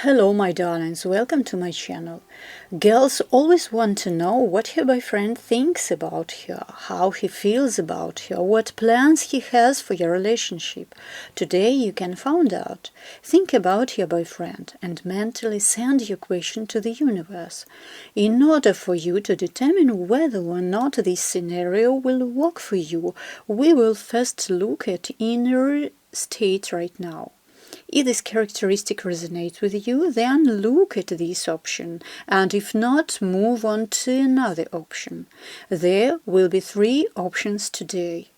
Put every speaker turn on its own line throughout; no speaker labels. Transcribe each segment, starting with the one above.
Hello my darlings, welcome to my channel. Girls always want to know what her boyfriend thinks about her, how he feels about her, what plans he has for your relationship. Today you can find out. Think about your boyfriend and mentally send your question to the universe. In order for you to determine whether or not this scenario will work for you, we will first look at inner state right now. If this characteristic resonates with you, then look at this option, and if not, move on to another option. There will be 3 options today.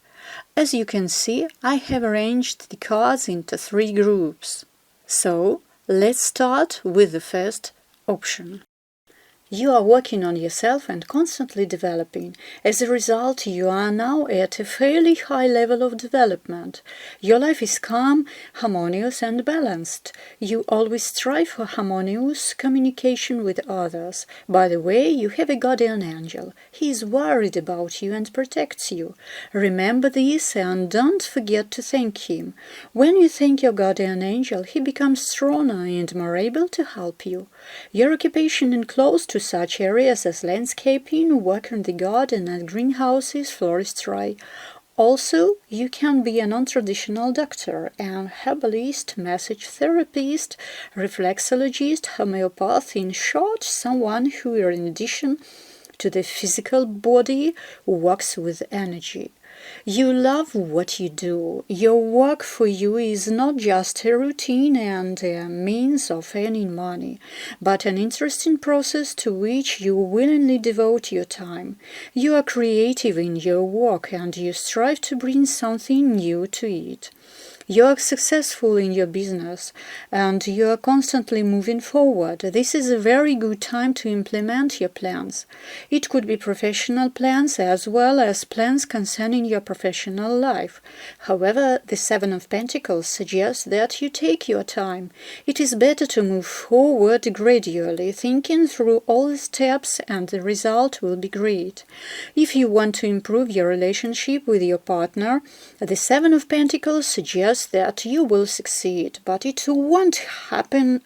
As you can see, I have arranged the cards into 3 groups. So, let's start with the first option. You are working on yourself and constantly developing. As a result, you are now at a fairly high level of development. Your life is calm, harmonious and balanced. You always strive for harmonious communication with others. By the way, you have a guardian angel. He is worried about you and protects you. Remember this and don't forget to thank him. When you thank your guardian angel, he becomes stronger and more able to help you. Your occupation includes to such areas as landscaping, work in the garden and greenhouses, floristry. Also, you can be a non-traditional doctor, an herbalist, massage therapist, reflexologist, homeopath, in short, someone who, in addition to the physical body, works with energy. You love what you do. Your work for you is not just a routine and a means of earning money, but an interesting process to which you willingly devote your time. You are creative in your work and you strive to bring something new to it. You are successful in your business and you are constantly moving forward. This is a very good time to implement your plans. It could be professional plans as well as plans concerning your professional life. However, the 7 of Pentacles suggests that you take your time. It is better to move forward gradually, thinking through all the steps, and the result will be great. If you want to improve your relationship with your partner, the 7 of Pentacles suggests that you will succeed, but it won't happen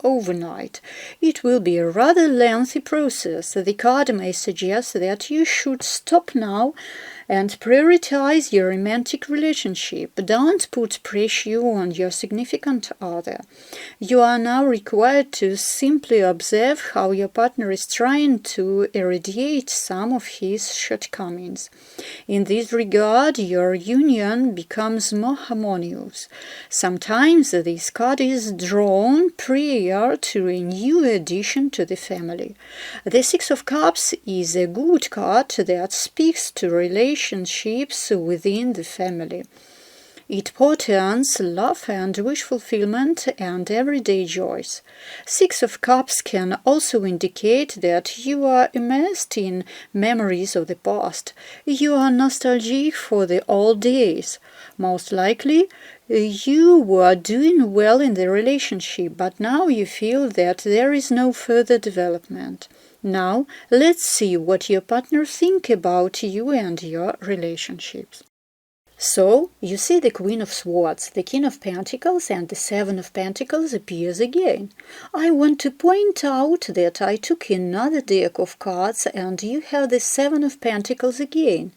overnight. It will be a rather lengthy process. The card may suggest that you should stop now and prioritize your romantic relationship. Don't put pressure on your significant other. You are now required to simply observe how your partner is trying to irradiate some of his shortcomings. In this regard, your union becomes more harmonious. Sometimes this card is drawn prior to a new addition to the family. The 6 of Cups is a good card that speaks to relationships within the family. It portends love and wish fulfillment and everyday joys. 6 of Cups can also indicate that you are immersed in memories of the past. You are nostalgic for the old days. Most likely, you were doing well in the relationship, but now you feel that there is no further development. Now, let's see what your partner thinks about you and your relationships. So, you see the Queen of Swords, the King of Pentacles and the 7 of Pentacles appears again. I want to point out that I took another deck of cards and you have the 7 of Pentacles again.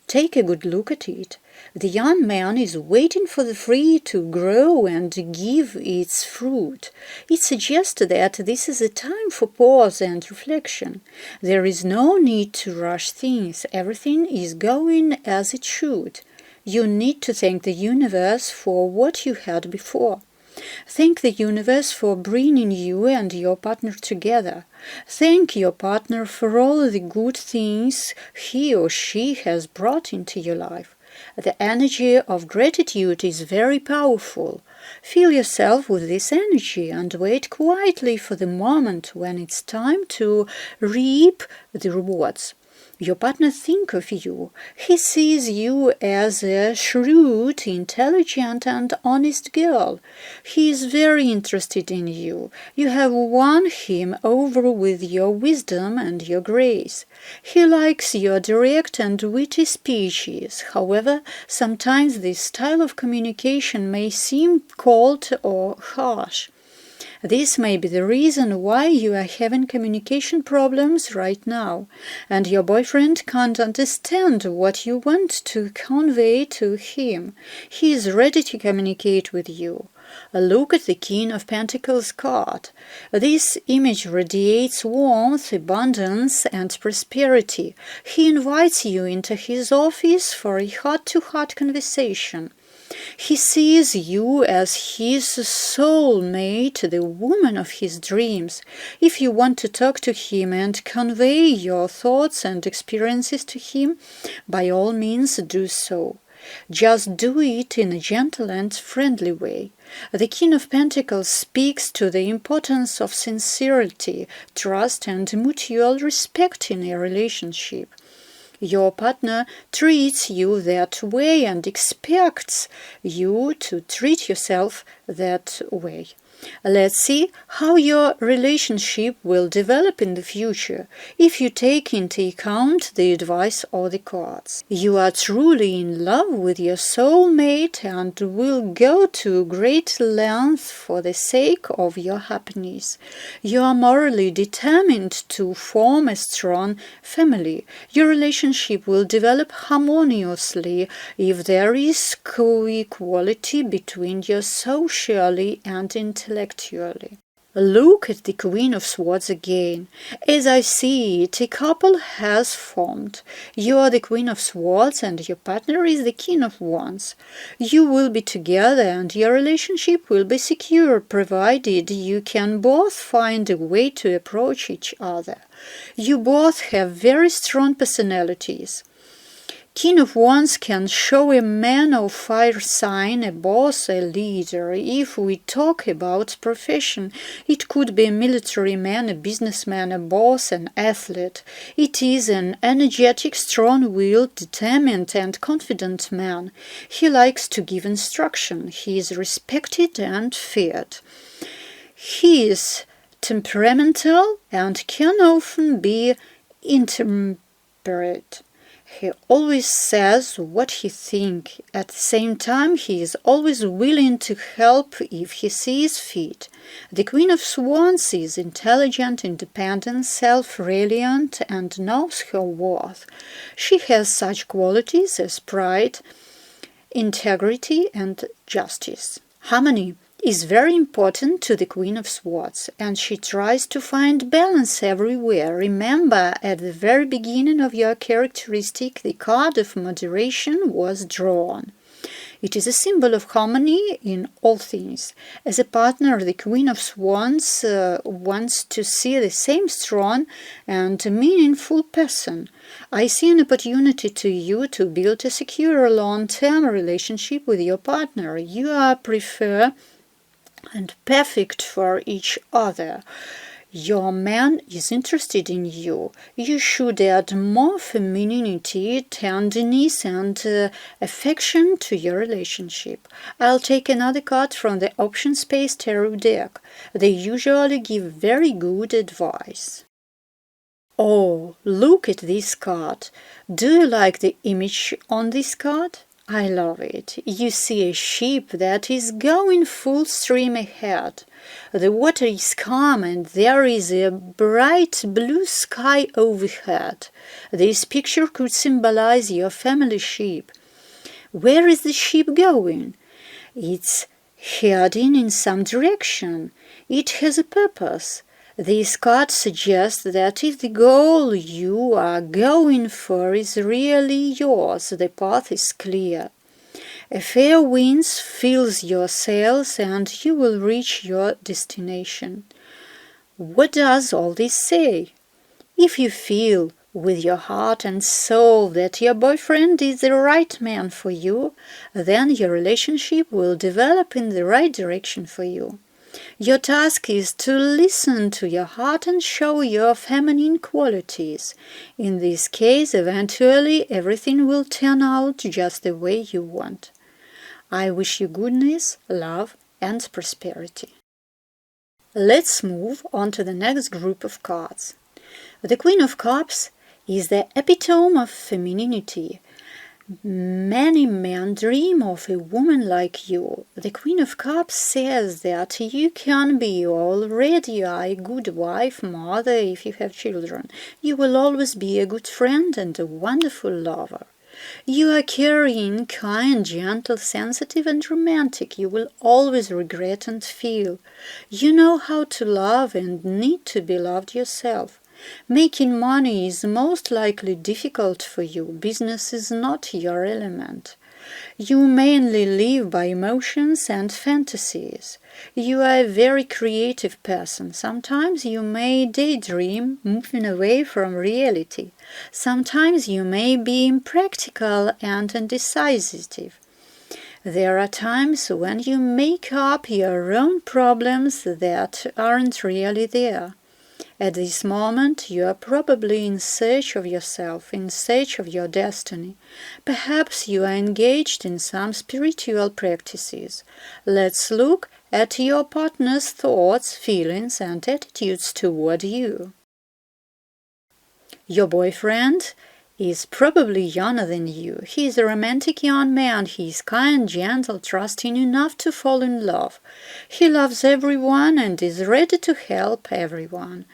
Take a good look at it. The young man is waiting for the tree to grow and give its fruit. It suggests that this is a time for pause and reflection. There is no need to rush things. Everything is going as it should. You need to thank the universe for what you had before. Thank the universe for bringing you and your partner together. Thank your partner for all the good things he or she has brought into your life. The energy of gratitude is very powerful. Fill yourself with this energy and wait quietly for the moment when it's time to reap the rewards. Your partner thinks of you. He sees you as a shrewd, intelligent and honest girl. He is very interested in you. You have won him over with your wisdom and your grace. He likes your direct and witty speeches. However, sometimes this style of communication may seem cold or harsh. This may be the reason why you are having communication problems right now, and your boyfriend can't understand what you want to convey to him. He is ready to communicate with you. Look at the King of Pentacles card. This image radiates warmth, abundance, and prosperity. He invites you into his office for a heart-to-heart conversation. He sees you as his soulmate, the woman of his dreams. If you want to talk to him and convey your thoughts and experiences to him, by all means do so. Just do it in a gentle and friendly way. The King of Pentacles speaks to the importance of sincerity, trust, and mutual respect in a relationship. Your partner treats you that way and expects you to treat yourself that way. Let's see how your relationship will develop in the future if you take into account the advice or the cards. You are truly in love with your soulmate and will go to great lengths for the sake of your happiness. You are morally determined to form a strong family. Your relationship will develop harmoniously if there is co-equality between you socially and intellectually. Look at the Queen of Swords again. As I see it, a couple has formed. You are the Queen of Swords and your partner is the King of Wands. You will be together and your relationship will be secure, provided you can both find a way to approach each other. You both have very strong personalities. King of Wands can show a man of fire sign, a boss, a leader. If we talk about profession, it could be a military man, a businessman, a boss, an athlete. It is an energetic, strong-willed, determined and confident man. He likes to give instruction. He is respected and feared. He is temperamental and can often be intemperate. He always says what he thinks. At the same time, he is always willing to help if he sees fit. The Queen of Swords is intelligent, independent, self-reliant, and knows her worth. She has such qualities as pride, integrity, and justice. Harmony is very important to the Queen of Swords, and she tries to find balance everywhere. Remember, at the very beginning of your characteristic, the card of moderation was drawn. It is a symbol of harmony in all things. As a partner, the Queen of Swords wants to see the same strong and meaningful person. I see an opportunity to you to build a secure long-term relationship with your partner. You are preferred and perfect for each other. Your man is interested in you. You should add more femininity, tenderness, and affection to your relationship. I'll take another card from the Option Space Tarot deck. They usually give very good advice. Oh, look at this card. Do you like the image on this card? I love it. You see a ship that is going full stream ahead. The water is calm and there is a bright blue sky overhead. This picture could symbolize your family ship. Where is the ship going? It's heading in some direction. It has a purpose. This card suggests that if the goal you are going for is really yours, the path is clear. A fair wind fills your sails and you will reach your destination. What does all this say? If you feel with your heart and soul that your boyfriend is the right man for you, then your relationship will develop in the right direction for you. Your task is to listen to your heart and show your feminine qualities. In this case, eventually everything will turn out just the way you want. I wish you goodness, love, and prosperity. Let's move on to the next group of cards. The Queen of Cups is the epitome of femininity. Many men dream of a woman like you. The Queen of Cups says that you can be already a good wife, mother, if you have children. You will always be a good friend and a wonderful lover. You are caring, kind, gentle, sensitive, and romantic. You will always regret and feel. You know how to love and need to be loved yourself. Making money is most likely difficult for you. Business is not your element. You mainly live by emotions and fantasies. You are a very creative person. Sometimes you may daydream, moving away from reality. Sometimes you may be impractical and indecisive. There are times when you make up your own problems that aren't really there. At this moment, you are probably in search of yourself, in search of your destiny. Perhaps you are engaged in some spiritual practices. Let's look at your partner's thoughts, feelings, and attitudes toward you. Your boyfriend is probably younger than you. He is a romantic young man. He is kind, gentle, trusting enough to fall in love. He loves everyone and is ready to help everyone.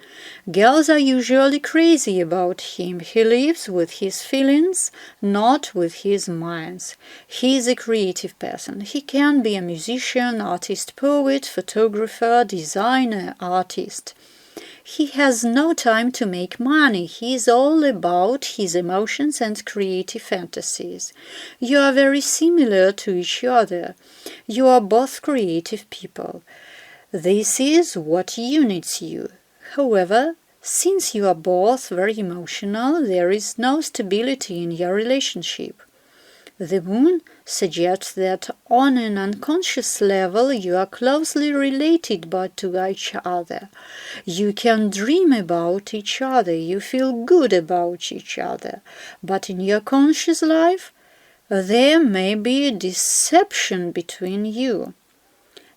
Girls are usually crazy about him. He lives with his feelings, not with his minds. He is a creative person. He can be a musician, artist, poet, photographer, designer, artist. He has no time to make money. He is all about his emotions and creative fantasies. You are very similar to each other. You are both creative people. This is what unites you. However, since you are both very emotional, there is no stability in your relationship. The moon suggests that on an unconscious level you are closely related to each other. You can dream about each other, you feel good about each other, but in your conscious life there may be a deception between you.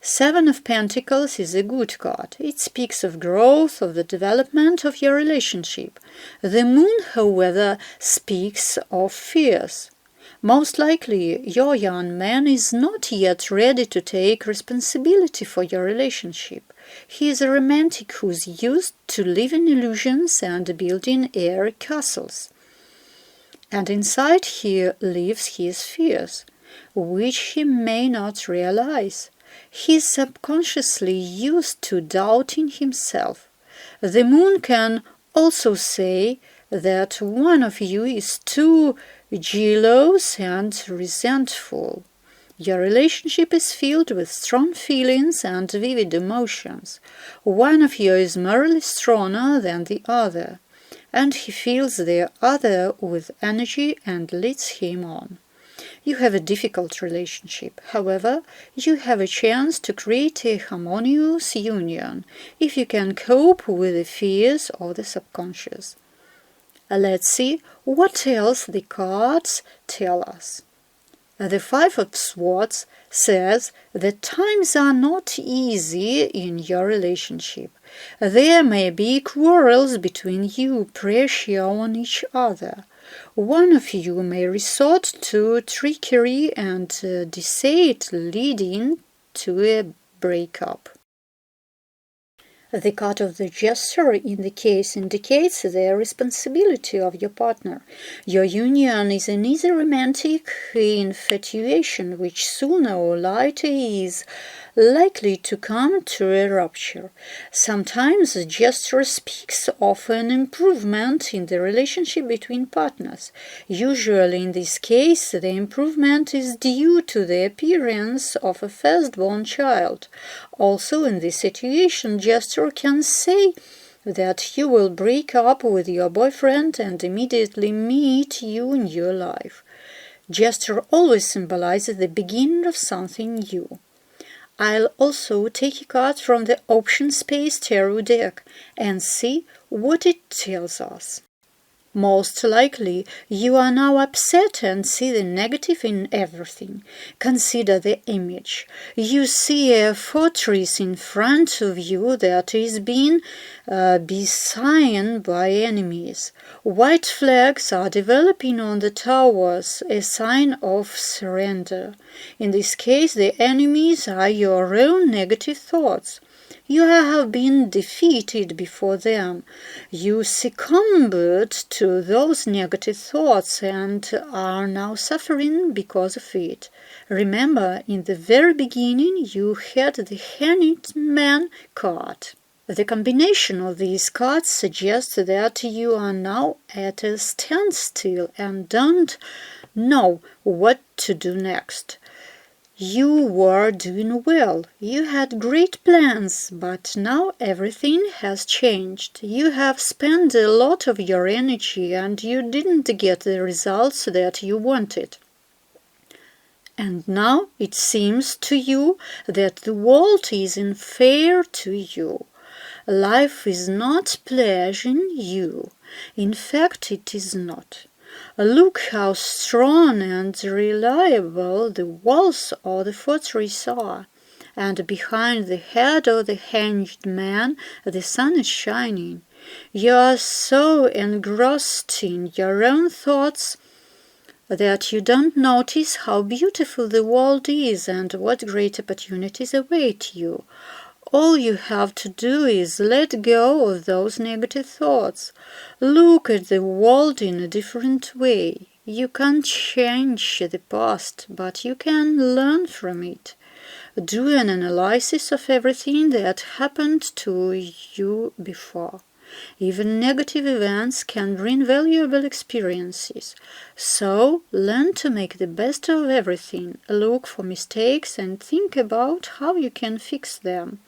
Seven of Pentacles is a good card. It speaks of growth, of the development of your relationship. The moon, however, speaks of fears. Most likely, your young man is not yet ready to take responsibility for your relationship. He is a romantic who is used to living illusions and building air castles. And inside he lives his fears, which he may not realize. He is subconsciously used to doubting himself. The moon can also say that one of you is too jealous and resentful. Your relationship is filled with strong feelings and vivid emotions. One of you is morally stronger than the other, and he fills the other with energy and leads him on. You have a difficult relationship. However, you have a chance to create a harmonious union if you can cope with the fears of the subconscious. Let's see what else the cards tell us. The Five of Swords says that times are not easy in your relationship. There may be quarrels between you, pressure on each other. One of you may resort to trickery and deceit, leading to a breakup. The card of the Jester in the case indicates the responsibility of your partner. Your union is an easy romantic infatuation which sooner or later is likely to come to a rupture. Sometimes the Jester speaks of an improvement in the relationship between partners. Usually in this case, the improvement is due to the appearance of a firstborn child. Also in this situation, Jester can say that you will break up with your boyfriend and immediately meet you in your life. Jester always symbolizes the beginning of something new. I'll also take a card from the Option Space Tarot deck and see what it tells us. Most likely, you are now upset and see the negative in everything. Consider the image. You see a fortress in front of you that is being besieged by enemies. White flags are developing on the towers, a sign of surrender. In this case, the enemies are your own negative thoughts. You have been defeated before them. You succumbed to those negative thoughts and are now suffering because of it. Remember, in the very beginning you had the Hanged Man card. The combination of these cards suggests that you are now at a standstill and don't know what to do next. You were doing well, you had great plans, but now everything has changed. You have spent a lot of your energy and you didn't get the results that you wanted. And now it seems to you that the world isn't fair to you. Life is not pleasing you. In fact, it is not. Look how strong and reliable the walls of the fortress are, and behind the head of the Hanged Man the sun is shining. You are so engrossed in your own thoughts that you don't notice how beautiful the world is and what great opportunities await you. All you have to do is let go of those negative thoughts. Look at the world in a different way. You can't change the past, but you can learn from it. Do an analysis of everything that happened to you before. Even negative events can bring valuable experiences. So, learn to make the best of everything. Look for mistakes and think about how you can fix them.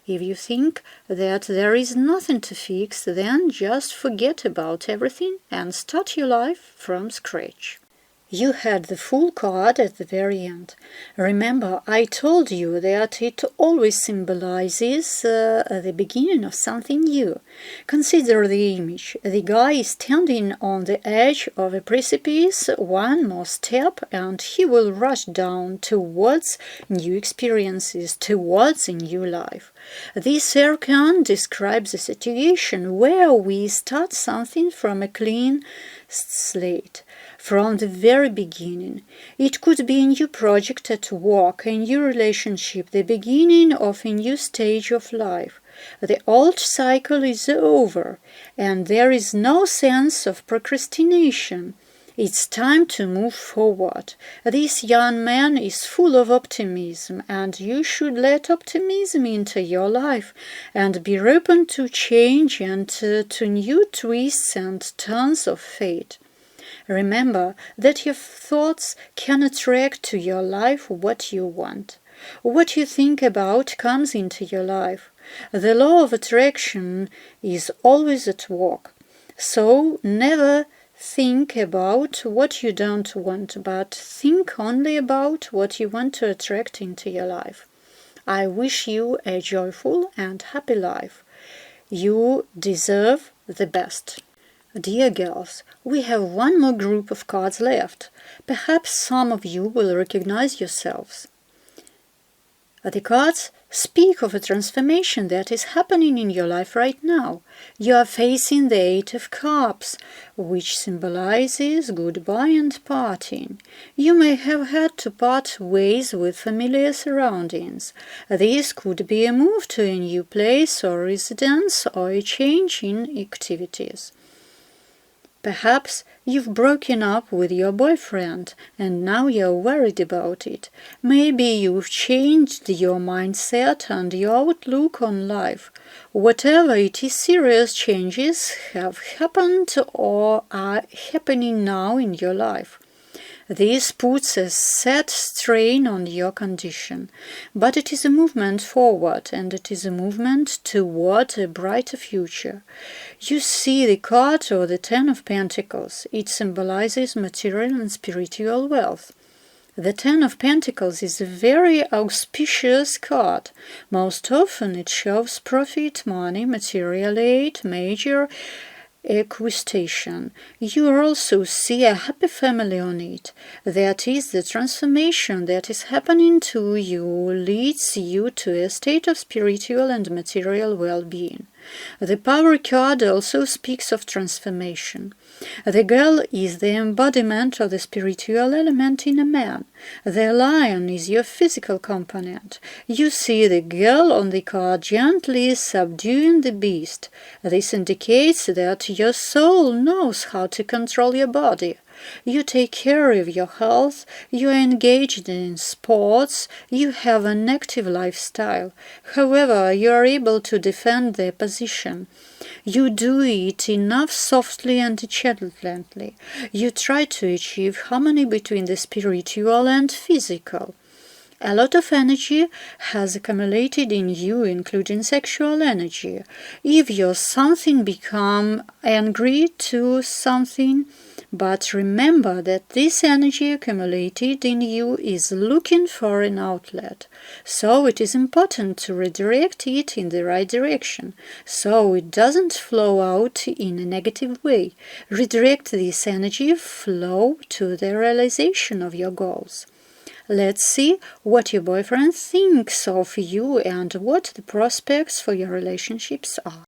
If you think that there is nothing to fix, then just forget about everything and start your life from scratch. You had the Fool card at the very end. Remember, I told you that it always symbolizes the beginning of something new. Consider the image. The guy is standing on the edge of a precipice, one more step, and he will rush down towards new experiences, towards a new life. This arcane describes a situation where we start something from a clean slate. From the very beginning. It could be a new project at work, a new relationship, the beginning of a new stage of life. The old cycle is over, and there is no sense of procrastination. It's time to move forward. This young man is full of optimism, and you should let optimism into your life and be open to change and to new twists and turns of fate. Remember that your thoughts can attract to your life what you want. What you think about comes into your life. The law of attraction is always at work. So never think about what you don't want, but think only about what you want to attract into your life. I wish you a joyful and happy life. You deserve the best. Dear girls, we have one more group of cards left. Perhaps some of you will recognize yourselves. The cards speak of a transformation that is happening in your life right now. You are facing the Eight of Cups, which symbolizes goodbye and parting. You may have had to part ways with familiar surroundings. This could be a move to a new place or residence or a change in activities. Perhaps you've broken up with your boyfriend and now you're worried about it. Maybe you've changed your mindset and your outlook on life. Whatever it is, serious changes have happened or are happening now in your life. This puts a sad strain on your condition, but it is a movement forward and it is a movement toward a brighter future. You see the card or the Ten of Pentacles. It symbolizes material and spiritual wealth. The Ten of Pentacles is a very auspicious card. Most often it shows profit, money, material aid, major equistation. You also see a happy family on it. That is, the transformation that is happening to you leads you to a state of spiritual and material well-being. The Power card also speaks of transformation. The girl is the embodiment of the spiritual element in a man. The lion is your physical component. You see the girl on the card gently subduing the beast. This indicates that your soul knows how to control your body. You take care of your health, you are engaged in sports, you have an active lifestyle. However, you are able to defend their position. You do it enough softly and gently. You try to achieve harmony between the spiritual and physical. A lot of energy has accumulated in you, including sexual energy. If you're something, become angry to something, but remember that this energy accumulated in you is looking for an outlet. So it is important to redirect it in the right direction, so it doesn't flow out in a negative way. Redirect this energy flow to the realization of your goals. Let's see what your boyfriend thinks of you and what the prospects for your relationships are.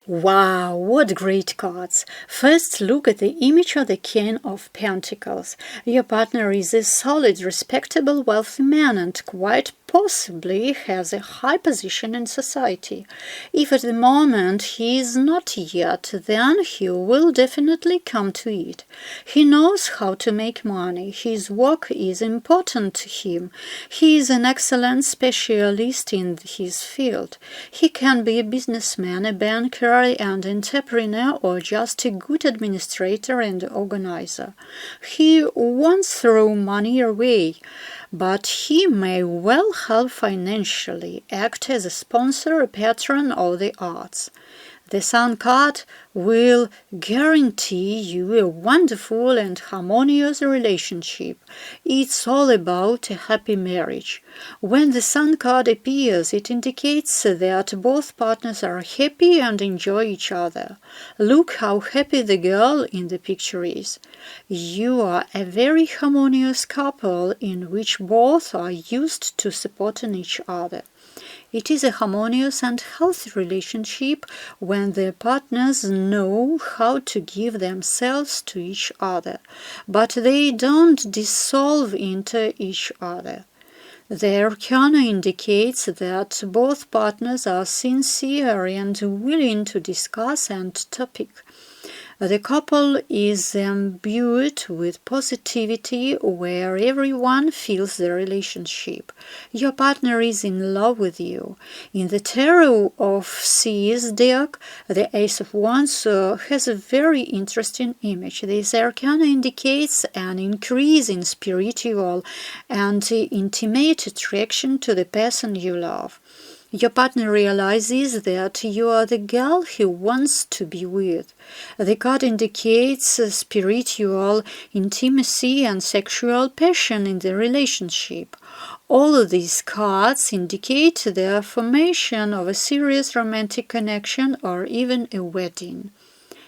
Wow, what great cards! First, look at the image of the King of Pentacles. Your partner is a solid, respectable, wealthy man and quite possibly has a high position in society. If at the moment he is not yet, then he will definitely come to it. He knows how to make money. His work is important to him. He is an excellent specialist in his field. He can be a businessman, a banker, and entrepreneur, or just a good administrator and organizer. He won't throw money your way, but he may well help financially, act as a sponsor, a patron of the arts. The Sun card will guarantee you a wonderful and harmonious relationship. It's all about a happy marriage. When the Sun card appears, it indicates that both partners are happy and enjoy each other. Look how happy the girl in the picture is. You are a very harmonious couple in which both are used to supporting each other. It is a harmonious and healthy relationship when the partners know how to give themselves to each other, but they don't dissolve into each other. The arcana indicates that both partners are sincere and willing to discuss an topic. The couple is imbued with positivity where everyone feels the relationship. Your partner is in love with you. In the Tarot of Seas deck, the Ace of Wands has a very interesting image. This arcana indicates an increase in spiritual and intimate attraction to the person you love. Your partner realizes that you are the girl he wants to be with. The card indicates spiritual intimacy and sexual passion in the relationship. All of these cards indicate the formation of a serious romantic connection or even a wedding.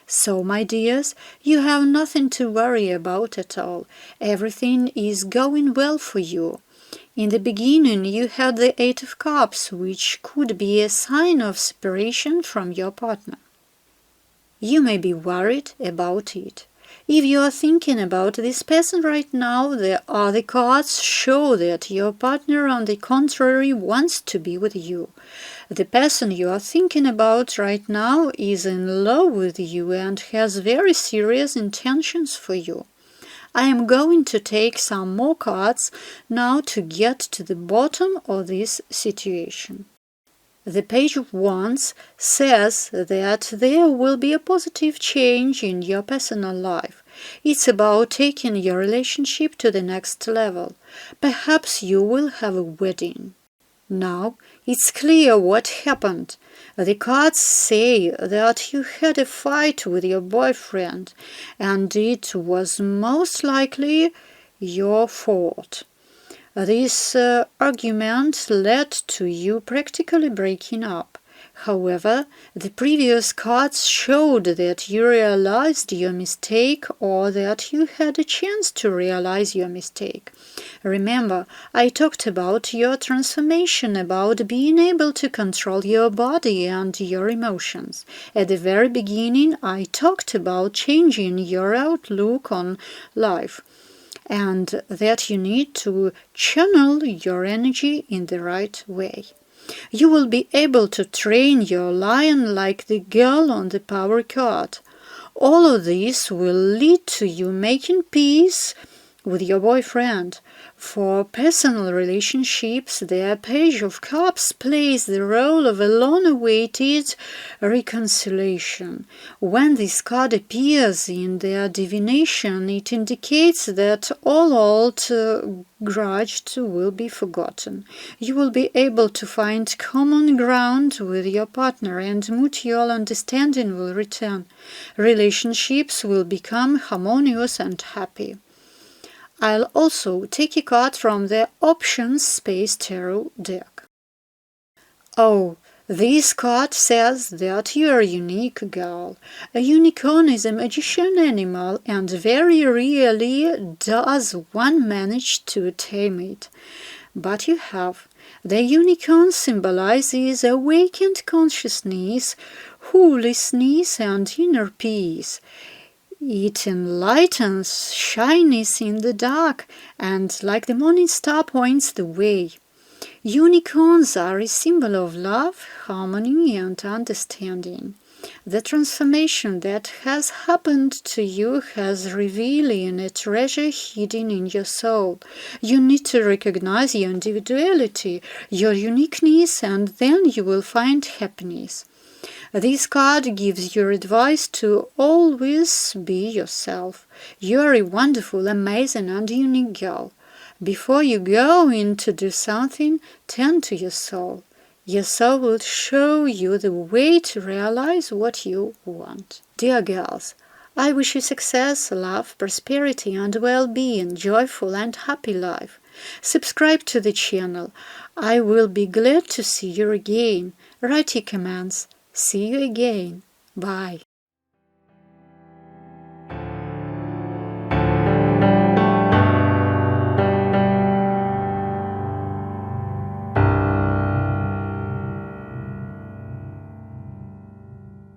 So, my dears, you have nothing to worry about at all. Everything is going well for you. In the beginning, you had the Eight of Cups, which could be a sign of separation from your partner. You may be worried about it. If you are thinking about this person right now, the other cards show that your partner, on the contrary, wants to be with you. The person you are thinking about right now is in love with you and has very serious intentions for you. I am going to take some more cards now to get to the bottom of this situation. The Page of Wands says that there will be a positive change in your personal life. It's about taking your relationship to the next level. Perhaps you will have a wedding. Now, it's clear what happened. The cards say that you had a fight with your boyfriend, and it was most likely your fault. This argument led to you practically breaking up. However, the previous cards showed that you realized your mistake or that you had a chance to realize your mistake. Remember, I talked about your transformation, about being able to control your body and your emotions. At the very beginning, I talked about changing your outlook on life, and that you need to channel your energy in the right way. You will be able to train your lion like the girl on the power card. All of this will lead to you making peace with your boyfriend. For personal relationships, the Page of Cups plays the role of a long-awaited reconciliation. When this card appears in their divination, it indicates that all old grudge will be forgotten. You will be able to find common ground with your partner and mutual understanding will return. Relationships will become harmonious and happy. I'll also take a card from the Options Space Tarot deck. Oh, this card says that you're a unique girl. A unicorn is a magician animal, and very rarely does one manage to tame it. But you have. The unicorn symbolizes awakened consciousness, holishness, and inner peace. It enlightens, shines in the dark, and like the morning star points the way. Unicorns are a symbol of love, harmony, and understanding. The transformation that has happened to you has revealed a treasure hidden in your soul. You need to recognize your individuality, your uniqueness, and then you will find happiness. This card gives you advice to always be yourself. You are a wonderful, amazing, and unique girl. Before you go in to do something, turn to your soul. Your soul will show you the way to realize what you want. Dear girls, I wish you success, love, prosperity, and well-being, joyful and happy life. Subscribe to the channel. I will be glad to see you again. Write your comments. See you again. Bye.